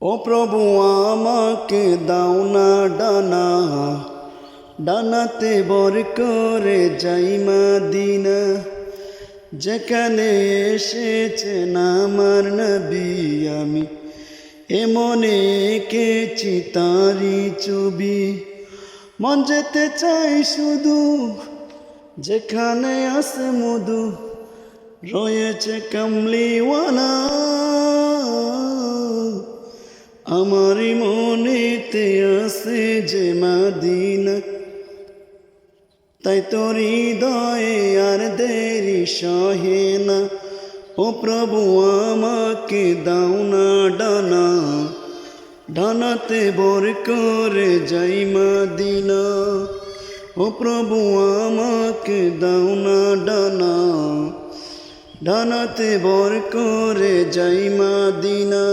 ও প্রভু আমাকে দাও না ডানা, ডানাতে বর করে যাই মদিনা, যেখানে এসেছেন আমার নবী। আমি এমনে এঁকেছি তারি ছবি, মন যেতে চাই শুধু যেখানে আছে মধু, রয়েছে কামলিওয়ালা। আমারই মনেতে আছে যে মদিনা, তাই তোর হৃদয়ে আর দেরি সহে না। ও প্রভু আমাকে দাও না ডানা, ডানাতে বর করে যাই মদিনা। ও প্রভু আমাকে দাও না ডানা, ডানাতে বর করে যাই মদিনা।